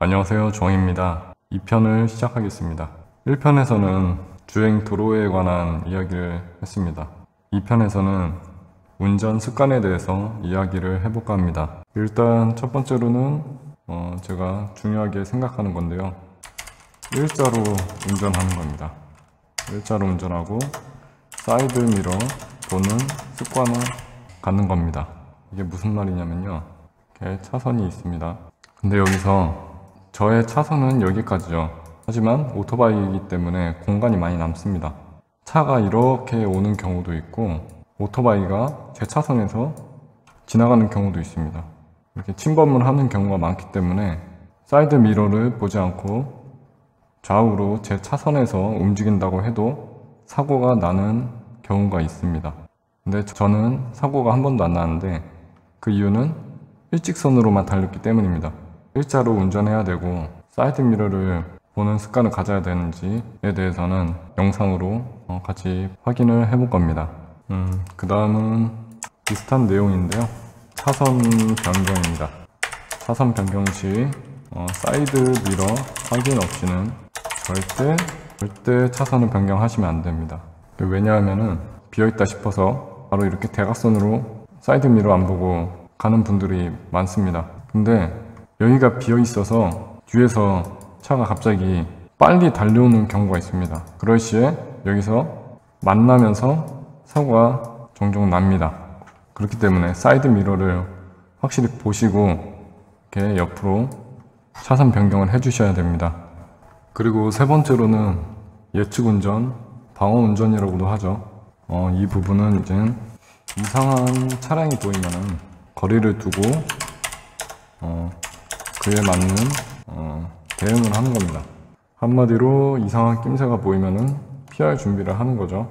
안녕하세요, 종입니다. 2편을 시작하겠습니다. 1편에서는 주행 도로에 관한 이야기를 했습니다. 2편에서는 운전 습관에 대해서 이야기를 해볼까 합니다. 일단 첫 번째로는 제가 중요하게 생각하는 건데요. 일자로 운전하는 겁니다. 일자로 운전하고 사이드 미러 보는 습관을 갖는 겁니다. 이게 무슨 말이냐면요, 이렇게 차선이 있습니다. 근데 여기서 저의 차선은 여기까지죠. 하지만 오토바이이기 때문에 공간이 많이 남습니다. 차가 이렇게 오는 경우도 있고 오토바이가 제 차선에서 지나가는 경우도 있습니다. 이렇게 침범을 하는 경우가 많기 때문에 사이드 미러를 보지 않고 좌우로 제 차선에서 움직인다고 해도 사고가 나는 경우가 있습니다. 근데 저는 사고가 한 번도 안 나는데 그 이유는 일직선으로만 달렸기 때문입니다. 일자로 운전해야 되고 사이드 미러를 보는 습관을 가져야 되는지에 대해서는 영상으로 같이 확인을 해볼 겁니다. 그 다음은 비슷한 내용인데요, 차선 변경입니다. 차선 변경 시 사이드 미러 확인 없이는 절대 차선을 변경하시면 안 됩니다. 왜냐하면은 비어있다 싶어서 바로 이렇게 대각선으로 사이드 미러 안 보고 가는 분들이 많습니다. 근데 여기가 비어 있어서 뒤에서 차가 갑자기 빨리 달려오는 경우가 있습니다. 그럴 시에 여기서 만나면서 사고가 종종 납니다. 그렇기 때문에 사이드 미러를 확실히 보시고 이렇게 옆으로 차선 변경을 해주셔야 됩니다. 그리고 세 번째로는 예측 운전, 방어 운전이라고도 하죠. 이 부분은 이제 이상한 차량이 보이면은 거리를 두고 그에 맞는 대응을 하는 겁니다. 한마디로 이상한 낌새가 보이면은 피할 준비를 하는 거죠.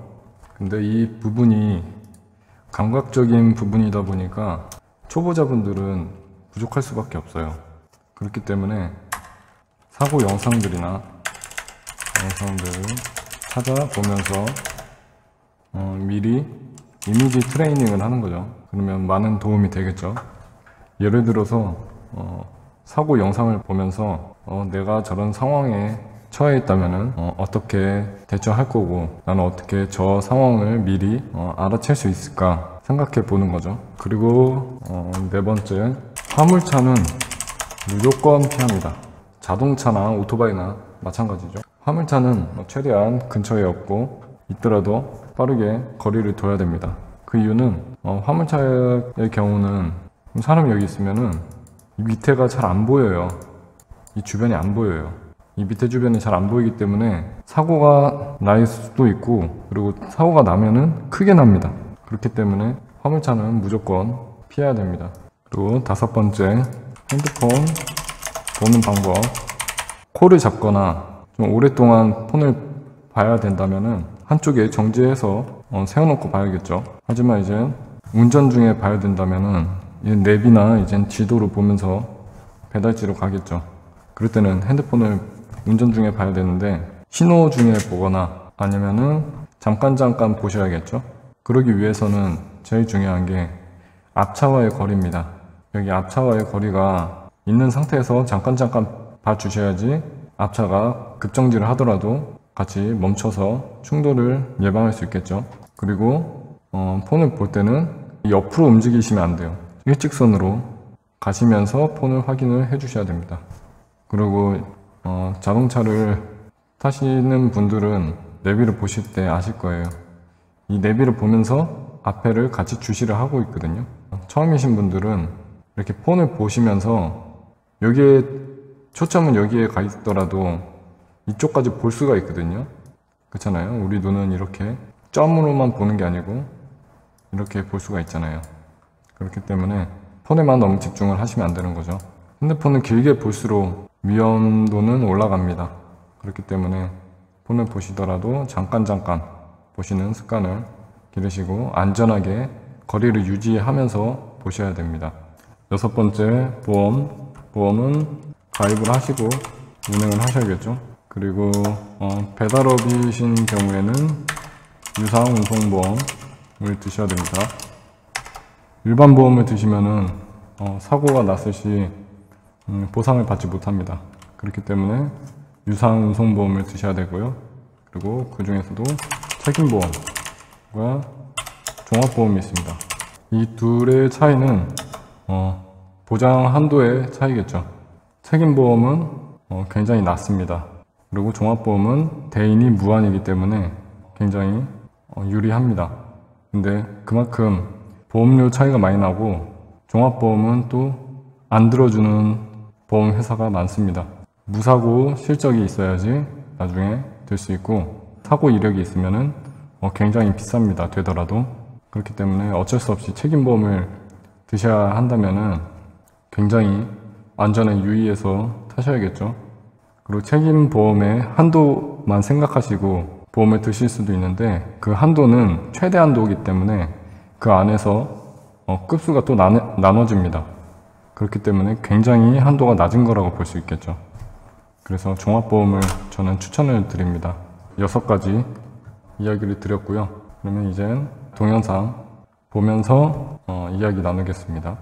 근데 이 부분이 감각적인 부분이다 보니까 초보자분들은 부족할 수밖에 없어요. 그렇기 때문에 사고 영상들을 찾아보면서 미리 이미지 트레이닝을 하는 거죠. 그러면 많은 도움이 되겠죠. 예를 들어서 사고 영상을 보면서 내가 저런 상황에 처해 있다면은 어떻게 대처할 거고 나는 어떻게 저 상황을 미리 알아챌 수 있을까 생각해 보는 거죠. 그리고 네 번째, 화물차는 무조건 피합니다. 자동차나 오토바이나 마찬가지죠. 화물차는 최대한 근처에 없고 있더라도 빠르게 거리를 둬야 됩니다. 그 이유는 화물차의 경우는 사람이 여기 있으면은 이 밑에가 잘 안 보여요. 이 주변이 안 보여요. 이 밑에 주변이 잘 안 보이기 때문에 사고가 날 수도 있고, 그리고 사고가 나면은 크게 납니다. 그렇기 때문에 화물차는 무조건 피해야 됩니다. 그리고 다섯 번째, 핸드폰 보는 방법. 콜을 잡거나 좀 오랫동안 폰을 봐야 된다면은 한쪽에 정지해서 세워놓고 봐야겠죠. 하지만 이제 운전 중에 봐야 된다면은 앱이나 이제 지도를 보면서 배달지로 가겠죠. 그럴 때는 핸드폰을 운전 중에 봐야 되는데 신호 중에 보거나 아니면은 잠깐 보셔야겠죠. 그러기 위해서는 제일 중요한 게 앞차와의 거리입니다. 여기 앞차와의 거리가 있는 상태에서 잠깐 봐주셔야지 앞차가 급정지를 하더라도 같이 멈춰서 충돌을 예방할 수 있겠죠. 그리고 폰을 볼 때는 옆으로 움직이시면 안 돼요. 일직선으로 가시면서 폰을 확인을 해 주셔야 됩니다. 그리고 자동차를 타시는 분들은 내비를 보실 때 아실 거예요. 이 내비를 보면서 앞에를 같이 주시를 하고 있거든요. 처음이신 분들은 이렇게 폰을 보시면서 여기에 초점은 여기에 가 있더라도 이쪽까지 볼 수가 있거든요. 그렇잖아요. 우리 눈은 이렇게 점으로만 보는 게 아니고 이렇게 볼 수가 있잖아요. 그렇기 때문에 폰에만 너무 집중을 하시면 안 되는 거죠. 핸드폰을 길게 볼수록 위험도는 올라갑니다. 그렇기 때문에 폰을 보시더라도 잠깐 보시는 습관을 기르시고 안전하게 거리를 유지하면서 보셔야 됩니다. 여섯 번째, 보험은 가입을 하시고 운행을 하셔야겠죠. 그리고 배달업이신 경우에는 유상운송보험을 드셔야 됩니다. 일반 보험을 드시면은 사고가 났을 시 보상을 받지 못합니다. 그렇기 때문에 유상운송보험을 드셔야 되고요. 그리고 그 중에서도 책임보험과 종합보험이 있습니다. 이 둘의 차이는 보장 한도의 차이겠죠. 책임보험은 굉장히 낮습니다. 그리고 종합보험은 대인이 무한이기 때문에 굉장히 유리합니다. 근데 그만큼 보험료 차이가 많이 나고 종합보험은 또 안 들어주는 보험회사가 많습니다. 무사고 실적이 있어야지 나중에 될 수 있고 사고 이력이 있으면은 굉장히 비쌉니다. 되더라도. 그렇기 때문에 어쩔 수 없이 책임보험을 드셔야 한다면은 굉장히 안전에 유의해서 타셔야겠죠. 그리고 책임보험의 한도만 생각하시고 보험을 드실 수도 있는데 그 한도는 최대 한도이기 때문에 그 안에서 급수가 또 나눠집니다. 그렇기 때문에 굉장히 한도가 낮은 거라고 볼 수 있겠죠. 그래서 종합보험을 저는 추천을 드립니다. 6가지 이야기를 드렸고요. 그러면 이제 동영상 보면서 이야기 나누겠습니다.